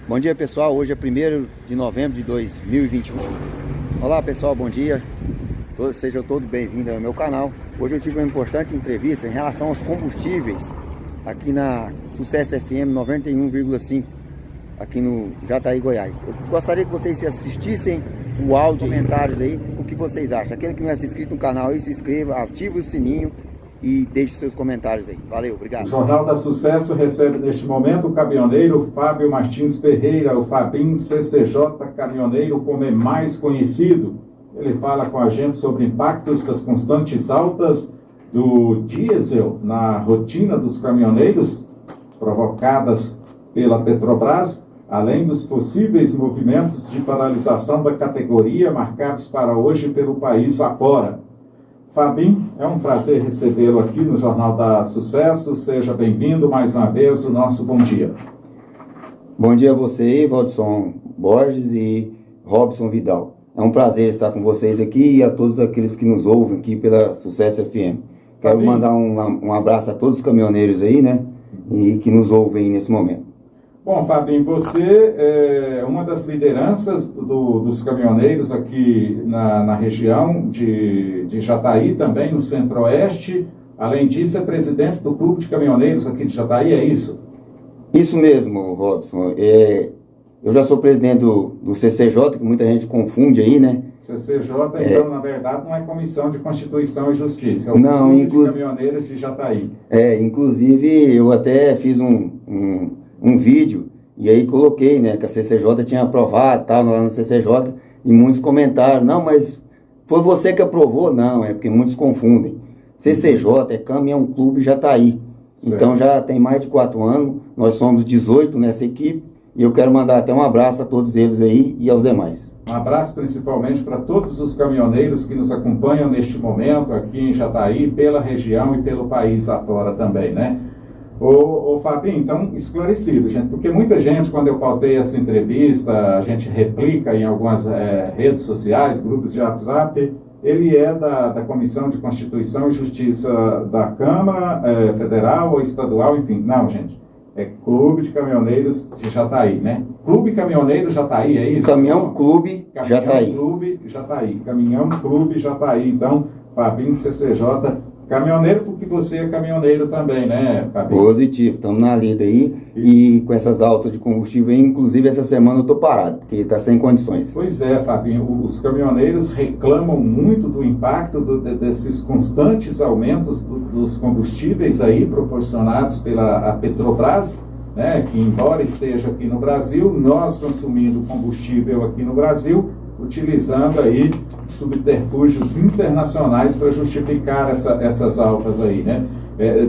Bom dia, pessoal. Hoje é 1º de novembro de 2021. Olá, pessoal, bom dia. Sejam todos bem-vindos ao meu canal. Hoje eu tive uma importante entrevista em relação aos combustíveis aqui na Sucesso FM 91,5 aqui no Jataí, Goiás. Eu gostaria que vocês assistissem o áudio, comentários aí, o que vocês acham. Aquele que não é inscrito no canal aí, se inscreva, ative o sininho e deixe seus comentários aí. Valeu, obrigado. O Jornal da Sucesso recebe neste momento o caminhoneiro Fábio Martins Ferreira, o Fabinho CCJ Caminhoneiro, como é mais conhecido. Ele fala com a gente sobre impactos das constantes altas do diesel na rotina dos caminhoneiros, provocadas pela Petrobras, além dos possíveis movimentos de paralisação da categoria marcados para hoje pelo país afora. Fabinho, é um prazer recebê-lo aqui no Jornal da Sucesso. Seja bem-vindo mais uma vez, o nosso bom dia. Bom dia a você, Valdson Borges e Robson Vidal. É um prazer estar com vocês aqui e a todos aqueles que nos ouvem aqui pela Sucesso FM. Quero mandar um abraço a todos os caminhoneiros aí, né? E que nos ouvem nesse momento. Bom, Fabinho, você é uma das lideranças dos caminhoneiros aqui na região de Jataí, também no Centro-Oeste. Além disso, é presidente do Clube de Caminhoneiros aqui de Jataí, é isso? Isso mesmo, Robson. Eu já sou presidente do CCJ, que muita gente confunde aí, né? CCJ, então, na verdade, não é Comissão de Constituição e Justiça, é o Clube de Caminhoneiros de Jataí. Inclusive, eu até fiz um vídeo e aí coloquei, né, que a CCJ tinha aprovado, tal, lá na CCJ, e muitos comentaram, não, mas foi você que aprovou? Não, é porque muitos confundem. CCJ é Caminhão Clube Jataí. Certo. Então já tem mais de 4 anos, nós somos 18 nessa equipe, e eu quero mandar até um abraço a todos eles aí e aos demais. Um abraço principalmente para todos os caminhoneiros que nos acompanham neste momento aqui em Jataí, pela região e pelo país afora também, né? Ô Fabinho, então, esclarecido, gente, porque muita gente, quando eu pautei essa entrevista, a gente replica em algumas redes sociais, grupos de WhatsApp, ele é da Comissão de Constituição e Justiça da Câmara Federal ou Estadual, enfim, não, gente, é Clube de Caminhoneiros de Jataí, né? Clube Caminhoneiro Jataí, é isso? Caminhão Clube Jataí. Caminhão Clube Jataí, Caminhão Clube Jataí, então, Fabinho CCJ, caminhoneiro, porque você é caminhoneiro também, né, Fabinho? Positivo, estamos na lida aí e com essas altas de combustível aí, inclusive essa semana eu estou parado, porque está sem condições. Pois é, Fabinho, os caminhoneiros reclamam muito do impacto desses constantes aumentos dos combustíveis aí proporcionados pela Petrobras, né, que embora esteja aqui no Brasil, nós consumindo combustível aqui no Brasil, utilizando aí subterfúgios internacionais para justificar essas altas aí, né?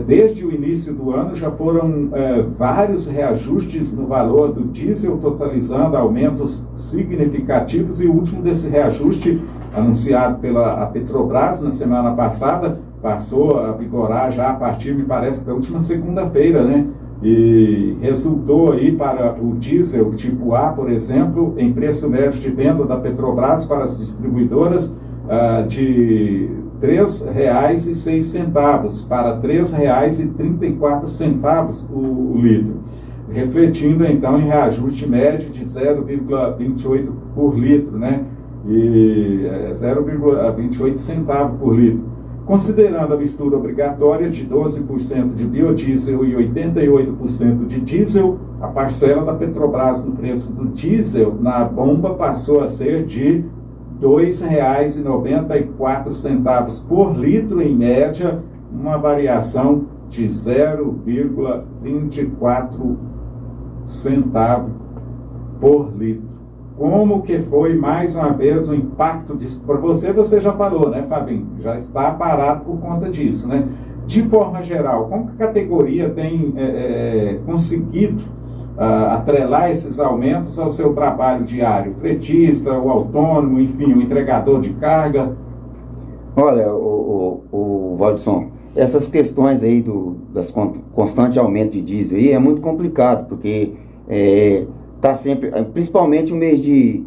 Desde o início do ano já foram vários reajustes no valor do diesel, totalizando aumentos significativos, e o último desse reajuste, anunciado pela Petrobras na semana passada, passou a vigorar já a partir, me parece, da última segunda-feira, né? E resultou aí para o diesel tipo A, por exemplo, em preço médio de venda da Petrobras para as distribuidoras de R$ 3,06 para R$ 3,34 o litro, refletindo então em reajuste médio de 0,28 por litro, né? E 0,28 centavos por litro. Considerando a mistura obrigatória de 12% de biodiesel e 88% de diesel, a parcela da Petrobras no preço do diesel na bomba passou a ser de R$ 2,94 por litro em média, uma variação de 0,24 centavo por litro. Como que foi, mais uma vez, o impacto disso? Para você já falou, né, Fabinho? Já está parado por conta disso, né? De forma geral, como que a categoria tem conseguido atrelar esses aumentos ao seu trabalho diário? Frentista, o autônomo, enfim, o entregador de carga? Olha, o Valdson, essas questões aí das constante aumento de diesel aí é muito complicado, porque tá sempre, principalmente o mês de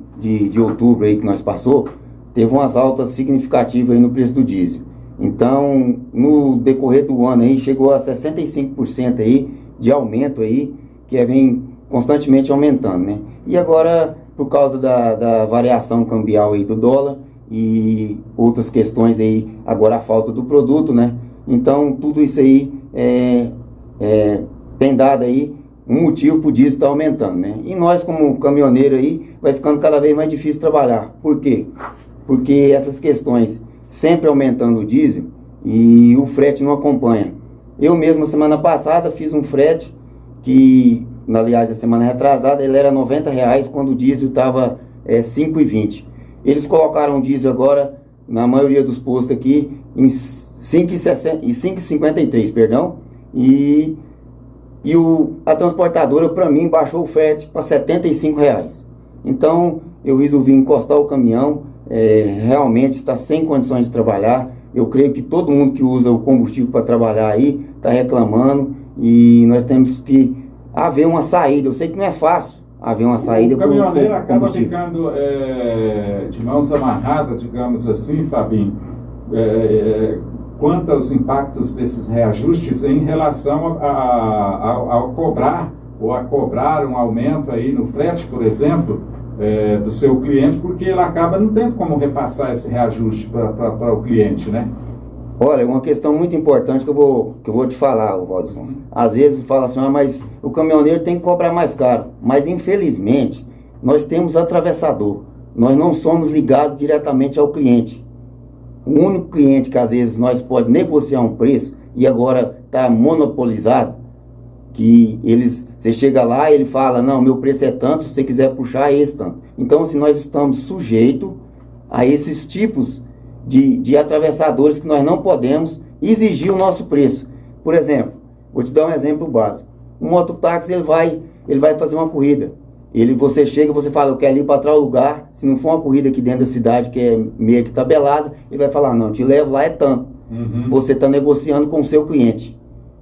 outubro aí que nós passou, teve umas altas significativas aí no preço do diesel. Então, no decorrer do ano aí, chegou a 65% aí de aumento aí, que vem constantemente aumentando, né? E agora, por causa da variação cambial aí do dólar e outras questões aí, agora a falta do produto, né? Então, tudo isso aí tem dado aí um motivo para o diesel estar aumentando, né? E nós, como caminhoneiro aí, vai ficando cada vez mais difícil trabalhar. Por quê? Porque essas questões sempre aumentando o diesel e o frete não acompanha. Eu mesmo, semana passada, fiz um frete que, aliás, a semana retrasada, ele era R$90 quando o diesel estava R$5,20. Eles colocaram o diesel agora, na maioria dos postos aqui, em 5,53, perdão, e a transportadora, para mim, baixou o frete para R$75. Então, eu resolvi encostar o caminhão, realmente está sem condições de trabalhar. Eu creio que todo mundo que usa o combustível para trabalhar aí está reclamando, e nós temos que haver uma saída. Eu sei que não é fácil haver uma saída. O caminhoneiro acaba ficando de mãos amarradas, digamos assim, Fabinho, quanto aos impactos desses reajustes em relação ao cobrar ou a cobrar um aumento aí no frete, por exemplo, do seu cliente, porque ele acaba não tendo como repassar esse reajuste para o cliente, né? Olha, uma questão muito importante que eu vou te falar, Waldson. Às vezes fala assim, mas o caminhoneiro tem que cobrar mais caro. Mas infelizmente, nós temos atravessador. Nós não somos ligados diretamente ao cliente. O único cliente que às vezes nós pode negociar um preço e agora está monopolizado, que você chega lá e ele fala, não, meu preço é tanto, se você quiser puxar é esse tanto. Então, se nós estamos sujeitos a esses tipos de atravessadores que nós não podemos exigir o nosso preço. Por exemplo, vou te dar um exemplo básico. Um mototáxi, ele vai fazer uma corrida. Você chega, você fala, eu quero ir para tal lugar. Se não for uma corrida aqui dentro da cidade, que é meio que tabelado, ele vai falar, não, te levo lá é tanto. Você está negociando com o seu cliente.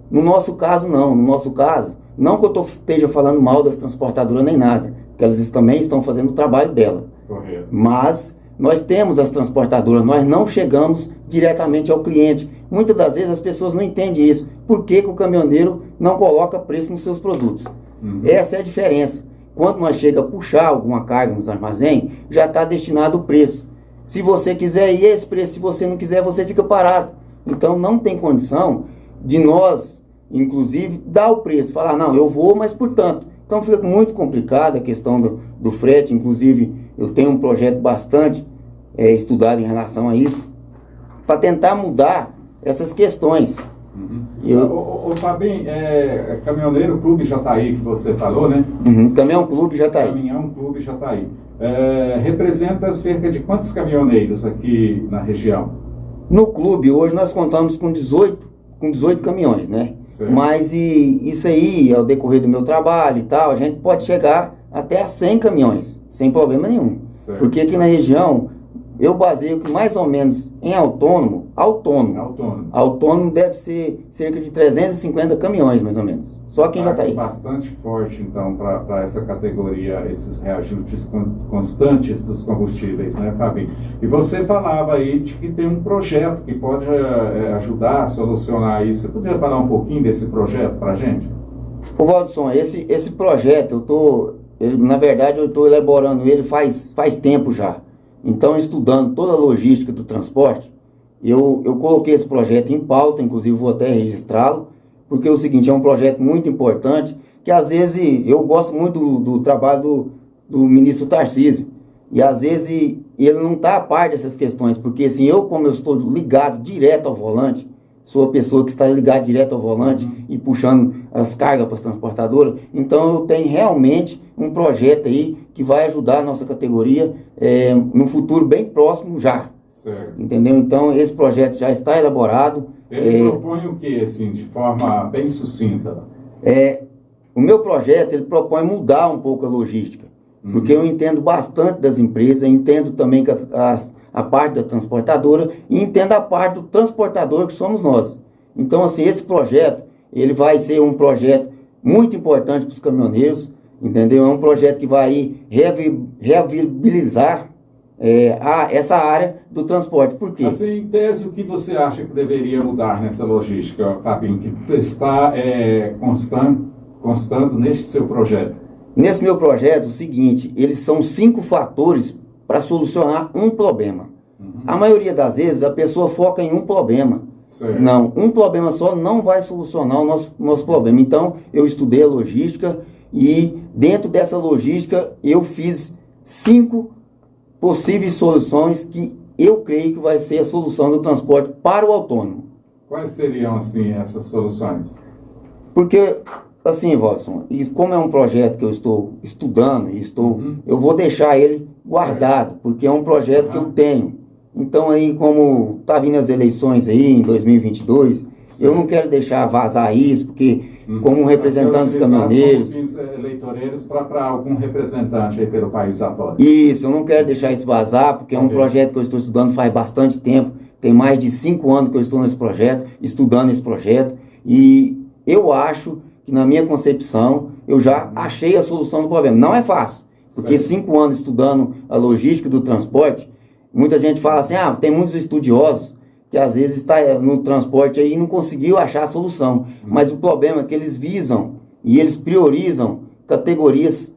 No nosso caso, não. No nosso caso, não que eu esteja falando mal das transportadoras nem nada, porque elas também estão fazendo o trabalho dela. Correto. Mas nós temos as transportadoras, nós não chegamos diretamente ao cliente. Muitas das vezes as pessoas não entendem isso. Por que o caminhoneiro não coloca preço nos seus produtos? Essa é a diferença. Quando nós chega a puxar alguma carga nos armazéns, já está destinado o preço. Se você quiser ir, esse preço. Se você não quiser, você fica parado. Então não tem condição de nós, inclusive, dar o preço. Falar, não, eu vou, mas por tanto. Então fica muito complicada a questão do frete. Inclusive, eu tenho um projeto bastante estudado em relação a isso, para tentar mudar essas questões. O Fabinho, Caminhoneiro Clube Jataí, que você falou, né? Caminhão Clube Jataí. Caminhão Clube Jataí. Representa cerca de quantos caminhoneiros aqui na região? No clube, hoje nós contamos com 18 caminhões, né? Certo. Mas isso aí, ao decorrer do meu trabalho e tal, a gente pode chegar até a 100 caminhões, sem problema nenhum. Certo. Porque aqui na região, eu baseio que mais ou menos em autônomo deve ser cerca de 350 caminhões, mais ou menos. Só aqui em Jataí. Bastante forte, então, para essa categoria, esses reajustes constantes dos combustíveis, né, Fabinho? E você falava aí de que tem um projeto que pode ajudar a solucionar isso. Você poderia falar um pouquinho desse projeto para a gente? Ô, Waldson, esse projeto, na verdade, eu estou elaborando ele faz tempo já. Então, estudando toda a logística do transporte, eu coloquei esse projeto em pauta, inclusive vou até registrá-lo, porque é o seguinte, é um projeto muito importante, que às vezes eu gosto muito do trabalho do ministro Tarcísio, e às vezes ele não está a par dessas questões, porque assim, como eu estou ligado direto ao volante, sou a pessoa que está ligada direto ao volante e puxando as cargas para as transportadoras, então eu tenho realmente um projeto aí que vai ajudar a nossa categoria no futuro bem próximo já. Certo. Entendeu? Então esse projeto já está elaborado. Ele propõe o que, assim, de forma bem sucinta? O meu projeto, ele propõe mudar um pouco a logística, porque eu entendo bastante das empresas, entendo também que a parte da transportadora e entendo a parte do transportador que somos nós. Então, assim, esse projeto, ele vai ser um projeto muito importante para os caminhoneiros, entendeu? É um projeto que vai reviabilizar essa área do transporte. Por quê? Assim, em tese, o que você acha que deveria mudar nessa logística, Fabinho, que está constando neste seu projeto? Nesse meu projeto, o seguinte, eles são 5 fatores para solucionar um problema. A maioria das vezes a pessoa foca em um problema. Certo. Não, um problema só não vai solucionar o nosso problema. Então, eu estudei a logística e dentro dessa logística eu fiz 5 possíveis soluções que eu creio que vai ser a solução do transporte para o autônomo. Quais seriam, assim, essas soluções? Porque, assim, Watson, e como é um projeto que eu estou estudando, eu vou deixar ele guardado, porque é um projeto que eu tenho. Então, aí, como tá vindo as eleições aí, em 2022, eu não quero deixar vazar isso, porque, como representante dos caminhoneiros... Fins eleitoreiros para algum representante aí pelo país afora. Isso, eu não quero deixar isso vazar, porque é um projeto que eu estou estudando faz bastante tempo. Tem mais de 5 anos que eu estou nesse projeto, estudando esse projeto, e eu acho que, na minha concepção, eu já achei a solução do problema. Não é fácil, porque 5 anos estudando a logística do transporte, muita gente fala assim, tem muitos estudiosos que às vezes está no transporte aí e não conseguiu achar a solução. Mas o problema é que eles visam e eles priorizam categorias,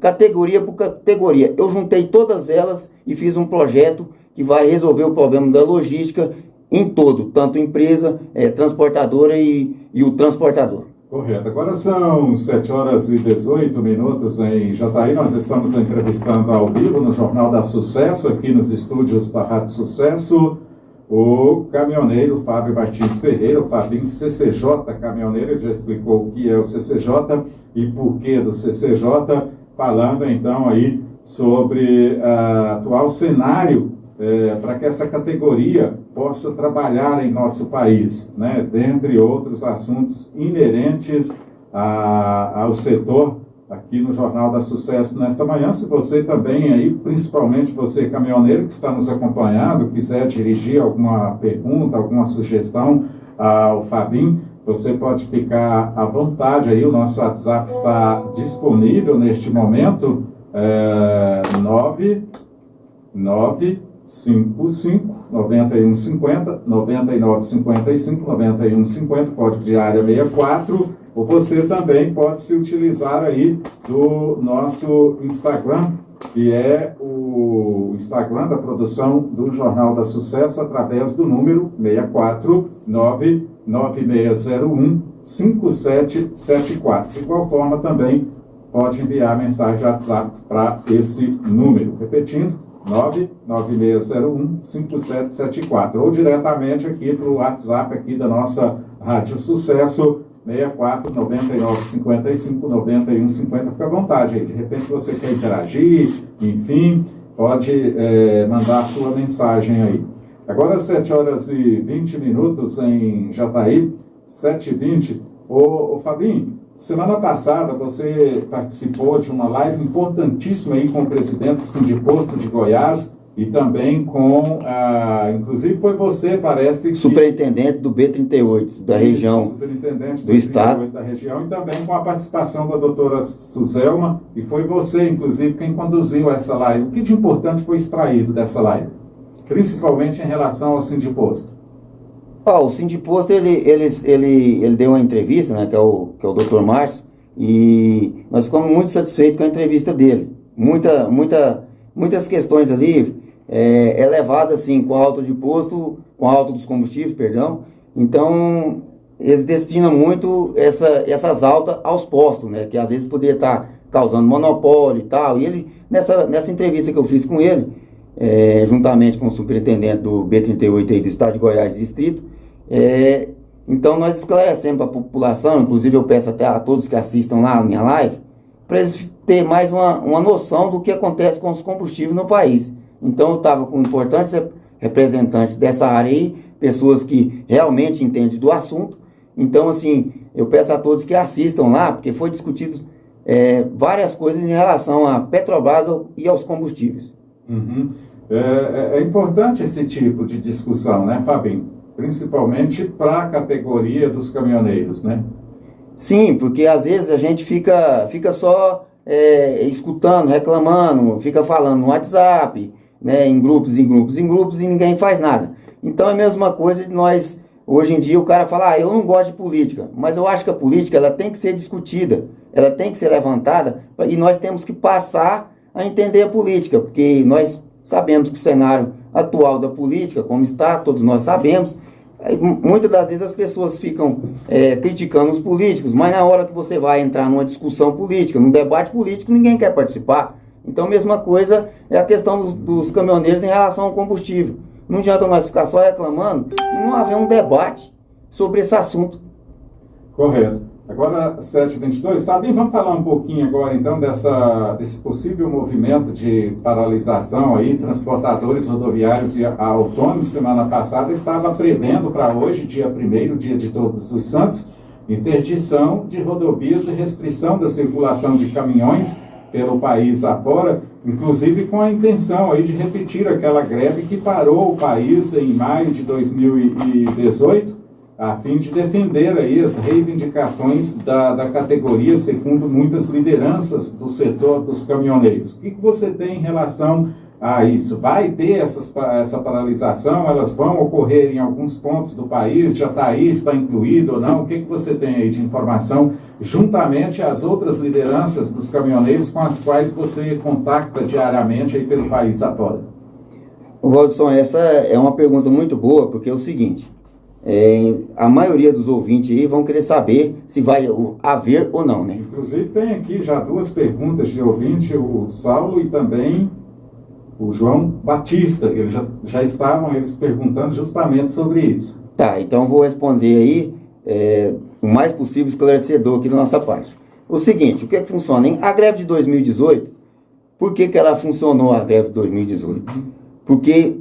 categoria por categoria. Eu juntei todas elas e fiz um projeto que vai resolver o problema da logística em todo, tanto empresa, transportadora e o transportador. Correto. Agora são 7h18 em Jataí. Nós estamos entrevistando ao vivo no Jornal da Sucesso, aqui nos estúdios da Rádio Sucesso, o caminhoneiro Fábio Martins Ferreira, o Fabinho CCJ caminhoneiro. Ele já explicou o que é o CCJ e por que do CCJ, falando então aí sobre o atual cenário para que essa categoria possa trabalhar em nosso país, né? Dentre outros assuntos inerentes ao setor, aqui no Jornal da Sucesso nesta manhã. Se você também aí, principalmente você caminhoneiro que está nos acompanhando, quiser dirigir alguma pergunta, alguma sugestão ao Fabinho, você pode ficar à vontade aí. O nosso WhatsApp está disponível neste momento, 955 9150 9955 9150, código de área 64, ou você também pode se utilizar aí do nosso Instagram, que é o Instagram da produção do Jornal da Sucesso, através do número 64996015774. De igual forma também pode enviar mensagem de WhatsApp para esse número, repetindo, 996015774, ou diretamente aqui para o WhatsApp aqui da nossa Rádio Sucesso, 64 99 55 91 50. Fica à vontade aí, de repente você quer interagir, enfim, pode mandar a sua mensagem aí. Agora 7h20 em Jataí, 7h20. Ô Fabinho, semana passada você participou de uma live importantíssima aí com o presidente do Sindiposto de Goiás e também com, inclusive foi você, parece que... Superintendente do B38, da região, superintendente do estado. Da região, e também com a participação da doutora Suzelma, e foi você, inclusive, quem conduziu essa live. O que de importante foi extraído dessa live? Principalmente em relação ao Sindiposto. O Sindiposto, ele deu uma entrevista, né, que é o Dr. Márcio, e nós ficamos muito satisfeitos com a entrevista dele. Muitas questões ali levadas assim, com a alta de posto, com a alta dos combustíveis, perdão. Então, eles destinam muito essas altas aos postos, né, que às vezes poderia estar causando monopólio e tal. E ele, nessa entrevista que eu fiz com ele, juntamente com o superintendente do B38 aí do estado de Goiás Distrito, então nós esclarecemos para a população, inclusive eu peço até a todos que assistam lá na minha live, para eles terem mais uma noção do que acontece com os combustíveis no país. Então eu estava com importantes representantes dessa área aí, pessoas que realmente entendem do assunto. Então assim, eu peço a todos que assistam lá, porque foi discutido várias coisas em relação à Petrobras e aos combustíveis. Uhum. É importante esse tipo de discussão, né, Fabinho? Principalmente para a categoria dos caminhoneiros, né? Sim, porque às vezes a gente fica só escutando, reclamando, fica falando no WhatsApp, né, em grupos, e ninguém faz nada. Então é a mesma coisa de nós Hoje em dia o cara fala, eu não gosto de política, mas eu acho que a política ela tem que ser discutida, ela tem que ser levantada e nós temos que passar a entender a política, porque nós sabemos que o cenário atual da política, como está, todos nós sabemos, muitas das vezes as pessoas ficam criticando os políticos, mas na hora que você vai entrar numa discussão política, num debate político, ninguém quer participar. Então a mesma coisa é a questão dos caminhoneiros em relação ao combustível. Não adianta nós ficar só reclamando e não haver um debate sobre esse assunto. Correto. Agora, 7h22, Fabinho, vamos falar um pouquinho agora, então, desse possível movimento de paralisação aí, transportadores rodoviários e autônomos. Semana passada estava prevendo para hoje, dia 1º, dia de Todos os Santos, interdição de rodovias e restrição da circulação de caminhões pelo país afora, inclusive com a intenção aí de repetir aquela greve que parou o país em maio de 2018, a fim de defender aí as reivindicações da categoria, segundo muitas lideranças do setor dos caminhoneiros. O que você tem em relação a isso? Vai ter essa paralisação? Elas vão ocorrer em alguns pontos do país? Já está aí, está incluído ou não? O que você tem aí de informação, juntamente às outras lideranças dos caminhoneiros com as quais você contacta diariamente aí pelo país afora? Waldson, essa é uma pergunta muito boa, porque é o seguinte, a maioria dos ouvintes aí vão querer saber se vai haver ou não, né? Inclusive tem aqui já duas perguntas de ouvinte, o Saulo e também o João Batista, eles já estavam eles perguntando justamente sobre isso. Tá, então vou responder aí o mais possível esclarecedor aqui da nossa parte. O seguinte, o que é que funciona? A greve de 2018, por que ela funcionou, a greve de 2018? Porque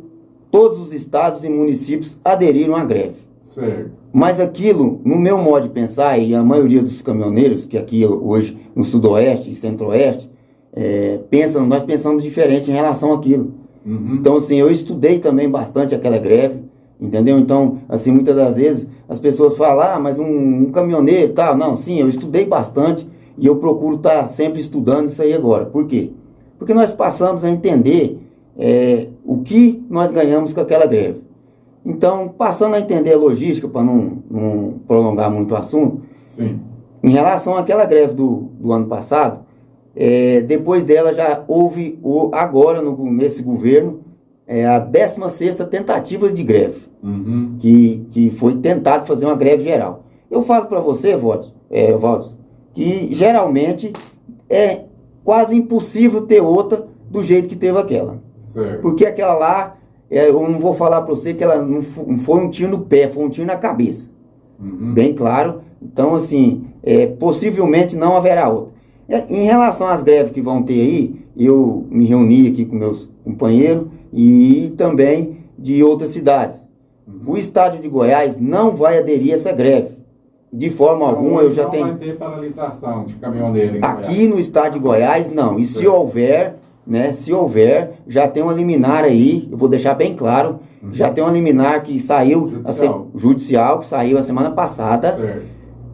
todos os estados e municípios aderiram à greve. Certo. Mas aquilo, no meu modo de pensar, e a maioria dos caminhoneiros, que aqui hoje no Sudoeste e Centro-Oeste, nós pensamos diferente em relação àquilo. Então, assim, eu estudei também bastante aquela greve, entendeu? Então, assim, muitas das vezes as pessoas falam, mas um caminhoneiro, tá? Não, sim, eu estudei bastante e eu procuro estar sempre estudando isso aí agora. Por quê? Porque nós passamos a entender o que nós ganhamos com aquela greve. Então, passando a entender a logística, para não prolongar muito o assunto, sim, em relação àquela greve do ano passado, depois dela já houve, agora nesse governo, a 16ª tentativa de greve, que foi tentado fazer uma greve geral. Eu falo para você, Valdes, que geralmente é quase impossível ter outra do jeito que teve aquela. Certo. Porque aquela lá, eu não vou falar para você que ela não foi um tiro no pé, foi um tiro na cabeça. Bem claro. Então, assim, possivelmente não haverá outra. Em relação às greves que vão ter aí, eu me reuni aqui com meus companheiros e também de outras cidades. O estado de Goiás não vai aderir a essa greve. De forma alguma, eu já tenho... Não vai ter paralisação de caminhoneiro em Goiás. Aqui no estado de Goiás, não. E se houver... se houver, já tem uma liminar aí, eu vou deixar bem claro, já tem uma liminar que saiu, judicial, que saiu a semana passada, certo,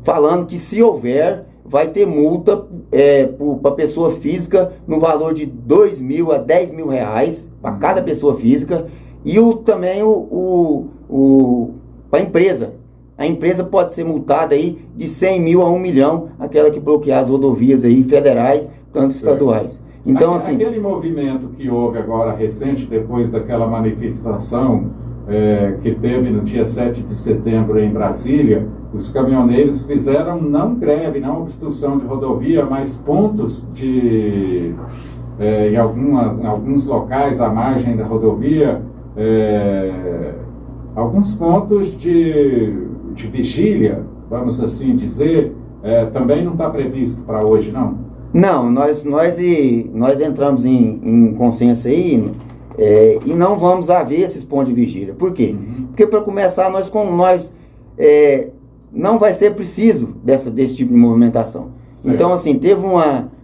falando que se houver, vai ter multa para pessoa física no valor de R$2.000 a R$10.000 para cada pessoa física, e também para a empresa. A empresa pode ser multada aí de 100 mil a 1 milhão, aquela que bloquear as rodovias aí federais, tanto estaduais. Então, assim, aquele movimento que houve agora recente, depois daquela manifestação que teve no dia 7 de setembro em Brasília, os caminhoneiros fizeram não greve, não obstrução de rodovia, mas pontos em alguns locais à margem da rodovia, alguns pontos de vigília, vamos assim dizer, também não está previsto para hoje, não? Não, nós entramos em consenso aí e não vamos haver esses pontos de vigília. Por quê? Porque, para começar, não vai ser preciso desse tipo de movimentação. Certo. Então, assim, teve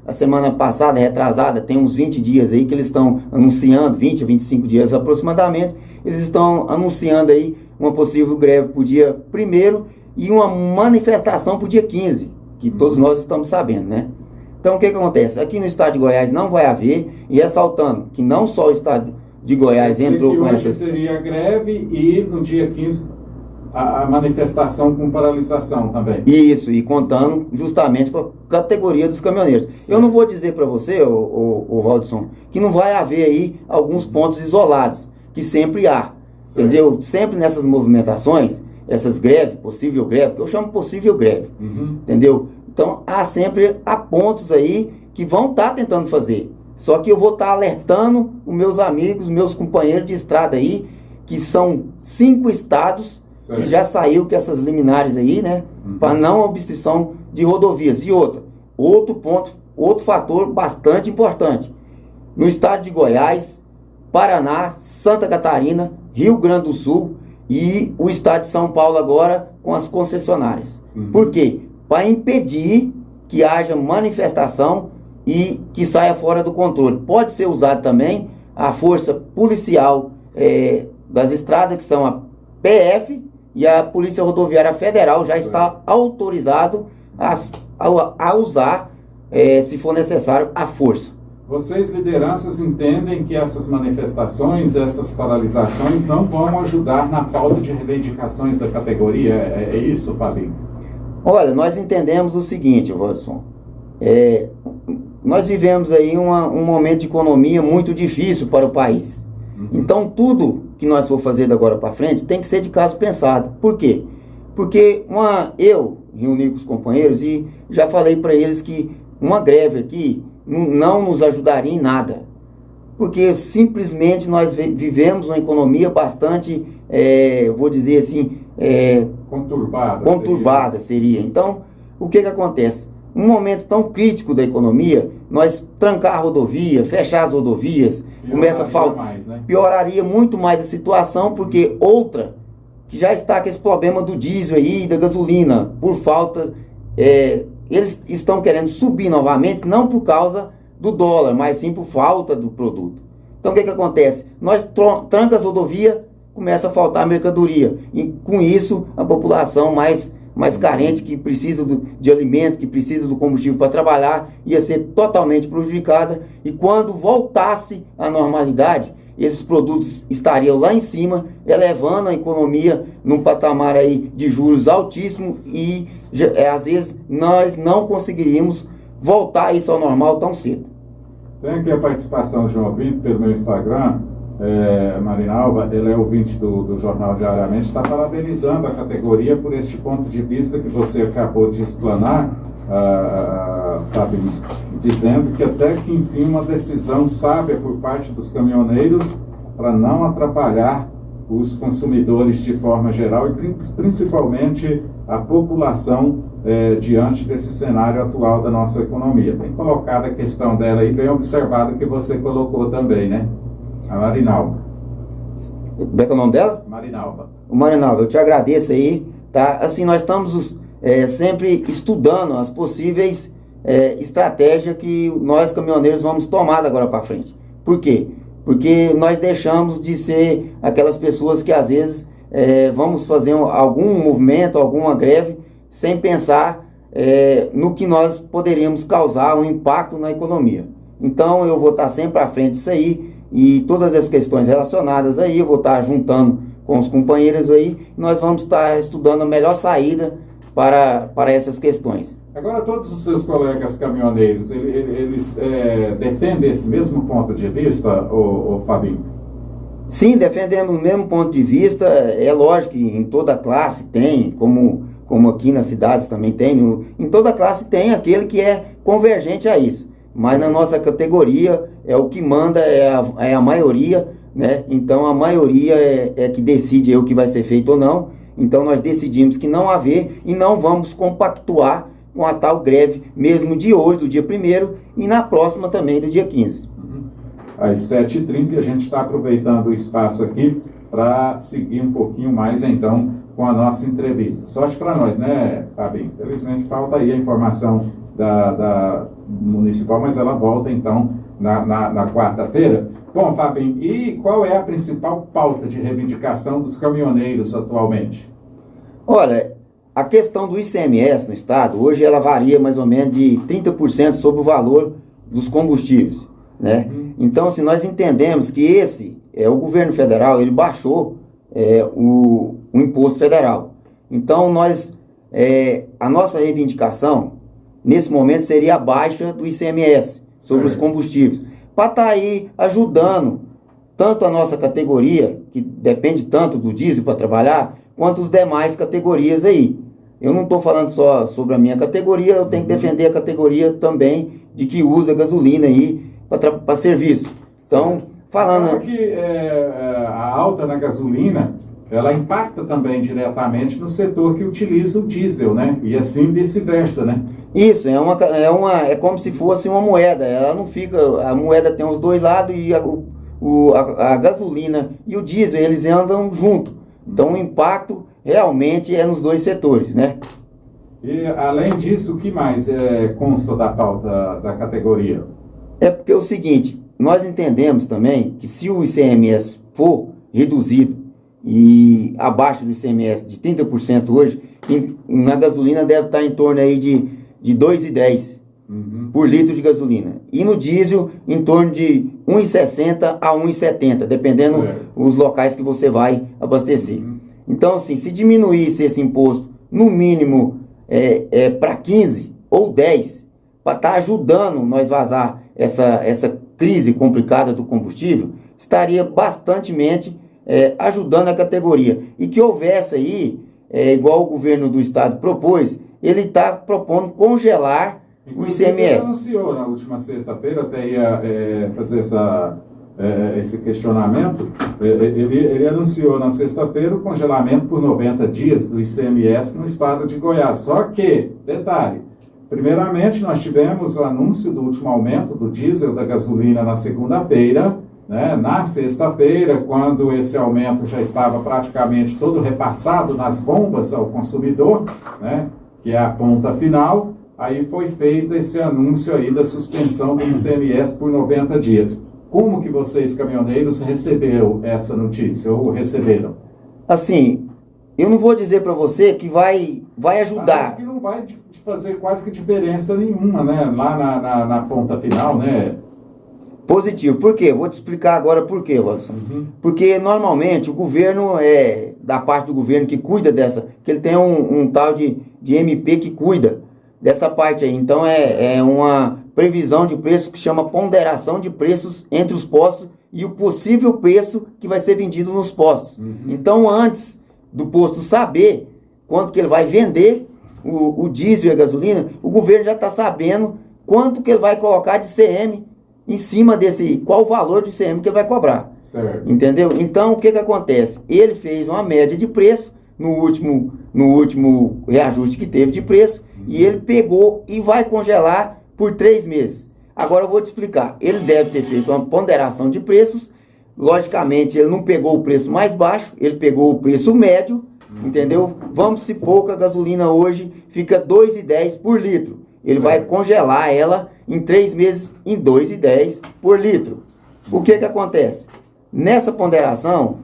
a semana passada, retrasada, tem uns 20 dias aí que eles estão anunciando, 20 a 25 dias aproximadamente, eles estão anunciando aí uma possível greve para o dia 1º e uma manifestação para o dia 15, que todos nós estamos sabendo, né? Então, o que acontece? Aqui no estado de Goiás não vai haver, e ressaltando que não só o estado de Goiás entrou com essa... Hoje seria greve e no dia 15 a manifestação com paralisação também. Isso, e contando justamente com a categoria dos caminhoneiros. Sim. Eu não vou dizer para você, o Valdisson, que não vai haver aí alguns pontos isolados, que sempre há, certo. Entendeu? Sempre nessas movimentações, essas greves, possível greve, que eu chamo possível greve, entendeu? Então, há pontos aí que vão estar tentando fazer. Só que eu vou estar alertando os meus amigos, meus companheiros de estrada aí, que são 5 estados, certo. Que já saiu com essas liminares aí, né? Para não obstrução de rodovias. E outro ponto, outro fator bastante importante. No estado de Goiás, Paraná, Santa Catarina, Rio Grande do Sul e o estado de São Paulo agora com as concessionárias. Por quê? Para impedir que haja manifestação e que saia fora do controle. Pode ser usado também a força policial das estradas, que são a PF e a Polícia Rodoviária Federal, já está autorizado a usar, se for necessário, a força. Vocês, lideranças, entendem que essas manifestações, essas paralisações não vão ajudar na pauta de reivindicações da categoria? É isso, Fabinho? Olha, nós entendemos o seguinte, Waldson. Nós vivemos aí um momento de economia muito difícil para o país. Então, tudo que nós for fazer de agora para frente tem que ser de caso pensado. Por quê? Porque eu reuni com os companheiros e já falei para eles que uma greve aqui não nos ajudaria em nada. Porque simplesmente nós vivemos uma economia bastante, vou dizer assim, conturbada seria. Então, o que acontece? Um momento tão crítico da economia, nós trancar a rodovia, fechar as rodovias, começa a faltar, né? Pioraria muito mais a situação, porque outra que já está com esse problema do diesel aí, da gasolina, por falta, eles estão querendo subir novamente, não por causa do dólar, mas sim por falta do produto. Então o que acontece? Nós tranca as rodovias, começa a faltar mercadoria, e com isso a população mais carente, que precisa de alimento, que precisa do combustível para trabalhar, ia ser totalmente prejudicada, e quando voltasse à normalidade, esses produtos estariam lá em cima, elevando a economia num patamar aí de juros altíssimo, e às vezes nós não conseguiríamos voltar isso ao normal tão cedo. Tem aqui a participação de um ouvinte pelo meu Instagram, Marinalva, ele é ouvinte do Jornal Diariamente, está parabenizando a categoria por este ponto de vista que você acabou de explanar, Fabinho, dizendo que até que enfim uma decisão sábia por parte dos caminhoneiros para não atrapalhar os consumidores de forma geral e principalmente a população diante desse cenário atual da nossa economia. Bem colocada a questão dela e bem observado que você colocou também, né? A Marinalva. Como é que é o nome dela? Marinalva. O Marinalva, eu te agradeço aí, tá? Assim, nós estamos sempre estudando as possíveis estratégias que nós caminhoneiros vamos tomar agora para frente. Por quê? Porque nós deixamos de ser aquelas pessoas que às vezes vamos fazer algum movimento, alguma greve, sem pensar no que nós poderíamos causar um impacto na economia. Então eu vou estar sempre à frente disso aí, e todas as questões relacionadas aí, eu vou estar juntando com os companheiros aí, e nós vamos estar estudando a melhor saída para essas questões. Agora, todos os seus colegas caminhoneiros, eles defendem esse mesmo ponto de vista, ô Fabinho? Sim, defendemos o mesmo ponto de vista. É lógico que em toda classe tem, como aqui nas cidades também tem, em toda classe tem aquele que é convergente a isso. Mas sim, na nossa categoria, o que manda é a maioria, né? Então a maioria é que decide o que vai ser feito ou não. Então nós decidimos que não haver e não vamos compactuar com a tal greve, mesmo de hoje, do dia 1º, e na próxima também, do dia 15. Às 7h30, a gente está aproveitando o espaço aqui para seguir um pouquinho mais, então, com a nossa entrevista. Sorte para nós, né, Fabinho? Infelizmente, falta aí a informação da municipal, mas ela volta, então, na quarta-feira. Bom, Fabinho, e qual é a principal pauta de reivindicação dos caminhoneiros atualmente? Olha, a questão do ICMS no estado, hoje ela varia mais ou menos de 30% sobre o valor dos combustíveis, né? Então, se nós entendemos que o governo federal, ele baixou o imposto federal. Então, a nossa reivindicação, nesse momento, seria a baixa do ICMS sobre os combustíveis, para estar aí ajudando tanto a nossa categoria, que depende tanto do diesel para trabalhar, quanto as demais categorias aí. Eu não estou falando só sobre a minha categoria, eu tenho que defender a categoria também de que usa gasolina aí para serviço. Então, falando... que a alta na gasolina, ela impacta também diretamente no setor que utiliza o diesel, né? E assim vice-versa, né? Isso, é como se fosse uma moeda. Ela não fica... A moeda tem os dois lados e a gasolina e o diesel, eles andam junto. Então, o impacto realmente é nos dois setores, né? E, além disso, o que mais consta da pauta da categoria? É porque é o seguinte, nós entendemos também que se o ICMS for reduzido e abaixo do ICMS de 30% hoje, na gasolina deve estar em torno aí de R$ 2,10 por litro de gasolina. E no diesel, em torno de R$ 1,60 a R$ 1,70, dependendo os locais que você vai abastecer. Então, assim, se diminuísse esse imposto, no mínimo, para 15 ou 10, para estar ajudando nós vazar essa crise complicada do combustível, estaria bastantemente ajudando a categoria. E que houvesse aí, igual o governo do estado propôs, ele está propondo congelar o ICMS. Ele anunciou na última sexta-feira, até ia fazer esse questionamento, ele anunciou na sexta-feira o congelamento por 90 dias do ICMS no estado de Goiás. Só que, detalhe, primeiramente nós tivemos o anúncio do último aumento do diesel, da gasolina na segunda-feira, né? Na sexta-feira, quando esse aumento já estava praticamente todo repassado nas bombas ao consumidor, né? Que é a ponta final, aí foi feito esse anúncio aí da suspensão do ICMS por 90 dias. Como que vocês, caminhoneiros, receberam essa notícia, ou receberam? Assim, eu não vou dizer para você que vai ajudar. Parece que não vai fazer quase que diferença nenhuma, né? Lá na ponta final, né? Positivo. Por quê? Vou te explicar agora por quê, Robson. Porque normalmente o governo, da parte do governo que cuida que ele tem um tal de MP que cuida dessa parte aí. Então é uma previsão de preço que chama ponderação de preços entre os postos e o possível preço que vai ser vendido nos postos. Então, antes do posto saber quanto que ele vai vender o diesel e a gasolina, o governo já está sabendo quanto que ele vai colocar de CM em cima qual o valor de CM que ele vai cobrar. Certo. Entendeu? Então, o que acontece? Ele fez uma média de preço no último reajuste que teve de preço, e ele pegou e vai congelar por 3 meses. Agora eu vou te explicar. Ele deve ter feito uma ponderação de preços. Logicamente, ele não pegou o preço mais baixo, ele pegou o preço médio, entendeu? Vamos supor que a gasolina hoje fica R$ 2,10 por litro. Ele vai congelar ela em 3 meses em R$ 2,10 por litro. O que acontece? Nessa ponderação,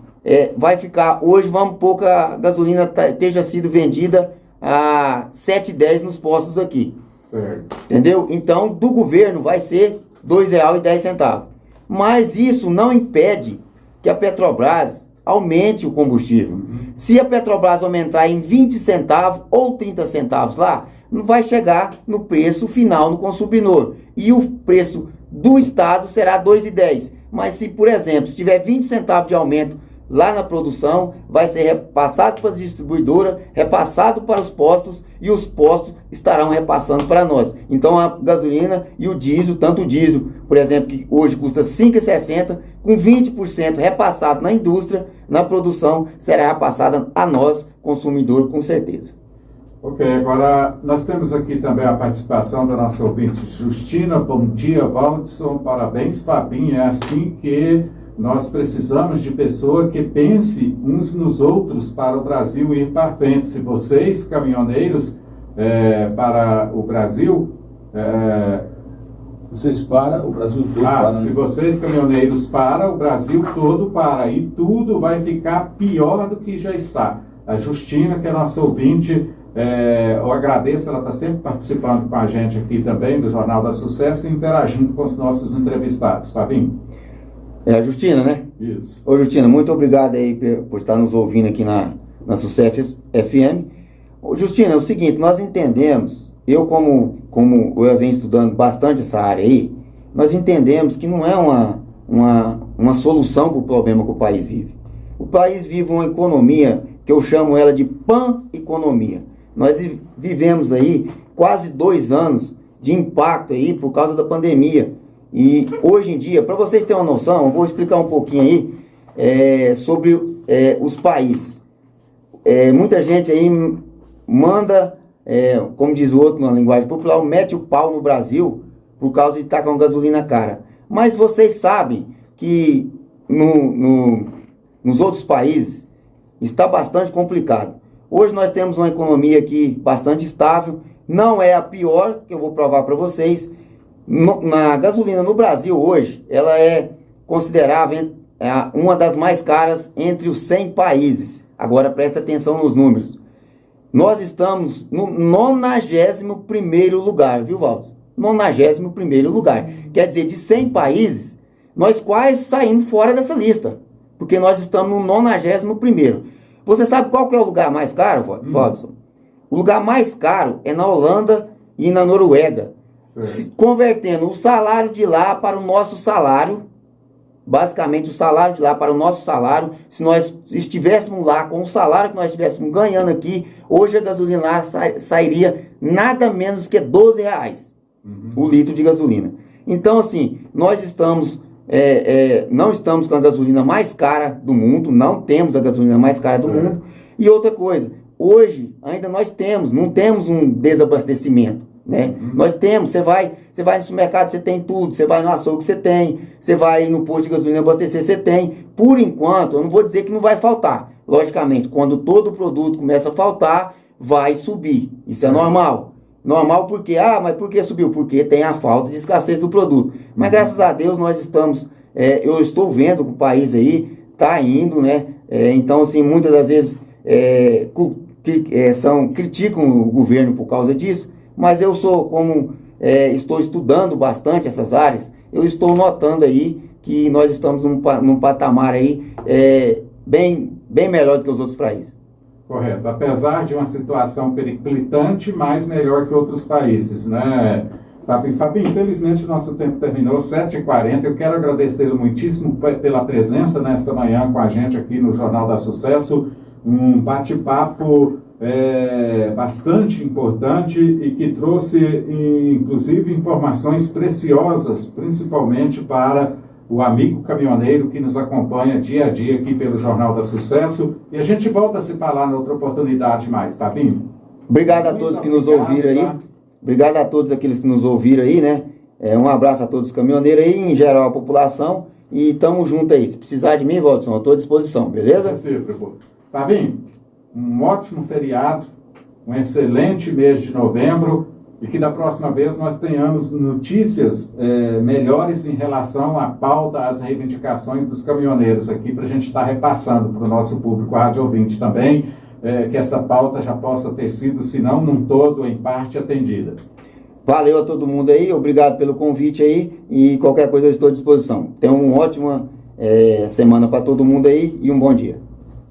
vai ficar, hoje vamos supor que a gasolina esteja sido vendida a R$ 7,10 nos postos aqui. Certo. Entendeu? Então, do governo vai ser R$ 2,10. Mas isso não impede que a Petrobras aumente o combustível. Se a Petrobras aumentar em 20 centavos ou 30 centavos lá, não vai chegar no preço final no consumidor. E o preço do Estado será R$ 2,10. Mas se, por exemplo, se tiver 20 centavos de aumento lá na produção, vai ser repassado para a distribuidora, repassado para os postos, e os postos estarão repassando para nós. Então a gasolina e o diesel, tanto o diesel, por exemplo, que hoje custa R$ 5,60, com 20% repassado na indústria, na produção, será repassada a nós, consumidor, com certeza. Ok, agora nós temos aqui também a participação da nossa ouvinte Justina. Bom dia, Valdson, parabéns, Fabinho. É assim que nós precisamos de pessoa que pense uns nos outros para o Brasil ir para frente. Se vocês, caminhoneiros, para o Brasil... Vocês para, o Brasil todo para. Se vocês, caminhoneiros, para, o Brasil todo para. E tudo vai ficar pior do que já está. A Justina, que é nossa ouvinte, eu agradeço, ela está sempre participando com a gente aqui também, do Jornal da Sucesso, e interagindo com os nossos entrevistados. Fabinho? É a Justina, né? Isso. Ô Justina, muito obrigado aí por estar nos ouvindo aqui na Sucesso FM. Justina, é o seguinte, nós entendemos, eu como eu venho estudando bastante essa área aí, nós entendemos que não é uma solução para o problema que o país vive. O país vive uma economia que eu chamo ela de pan-economia. Nós vivemos aí quase 2 anos de impacto aí por causa da pandemia. E hoje em dia, para vocês terem uma noção, eu vou explicar um pouquinho aí sobre os países. Muita gente aí manda, como diz o outro na linguagem popular, mete o pau no Brasil por causa de estar com gasolina cara. Mas vocês sabem que nos outros países está bastante complicado. Hoje nós temos uma economia aqui bastante estável, não é a pior, que eu vou provar para vocês. Na gasolina no Brasil hoje, ela é considerável uma das mais caras entre os 100 países. Agora presta atenção nos números. Nós estamos no 91º lugar, viu, Valdo? 91º lugar. Quer dizer, de 100 países, nós quase saímos fora dessa lista. Porque nós estamos no 91º. Você sabe qual que é o lugar mais caro, Robson? O lugar mais caro é na Holanda e na Noruega. Convertendo o salário de lá para o nosso salário, basicamente o salário de lá para o nosso salário, se nós estivéssemos lá com o salário que nós estivéssemos ganhando aqui, hoje a gasolina lá sairia nada menos que R$12 o litro de gasolina. Então, assim, nós estamos, não estamos com a gasolina mais cara do mundo, não temos a gasolina mais cara do mundo. E outra coisa, hoje ainda não temos um desabastecimento. Né? Nós temos, você vai no supermercado, você tem tudo, você vai no açougue, você tem, você vai no posto de gasolina abastecer, você tem. Por enquanto, eu não vou dizer que não vai faltar. Logicamente, quando todo produto começa a faltar, vai subir. Isso é normal. Normal porque, mas por que subiu? Porque tem a falta de escassez do produto. Mas graças a Deus nós estamos, eu estou vendo que o país aí está indo, né? Então, assim, muitas das vezes criticam o governo por causa disso. Mas eu estou estudando bastante essas áreas, eu estou notando aí que nós estamos num patamar aí bem melhor do que os outros países. Correto. Apesar de uma situação periclitante, mas melhor que outros países, né? Fabinho, infelizmente o nosso tempo terminou, 7h40. Eu quero agradecê-lo muitíssimo pela presença nesta manhã com a gente aqui no Jornal da Sucesso. Um bate-papo bastante importante e que trouxe, inclusive, informações preciosas, principalmente para o amigo caminhoneiro que nos acompanha dia a dia aqui pelo Jornal da Sucesso. E a gente volta a se falar na outra oportunidade mais, Fabinho. Obrigado a todos que nos ouviram aí. Obrigado a todos aqueles que nos ouviram aí, né? Um abraço a todos os caminhoneiros aí, em geral a população. E tamo junto aí. Se precisar de mim, Walson, eu estou à disposição, beleza? Fabinho, um ótimo feriado, um excelente mês de novembro e que da próxima vez nós tenhamos notícias melhores em relação à pauta, às reivindicações dos caminhoneiros aqui, para a gente estar repassando para o nosso público rádio ouvinte também, que essa pauta já possa ter sido, se não num todo, em parte atendida. Valeu a todo mundo aí, obrigado pelo convite aí e qualquer coisa eu estou à disposição. Tenham uma ótima semana para todo mundo aí e um bom dia.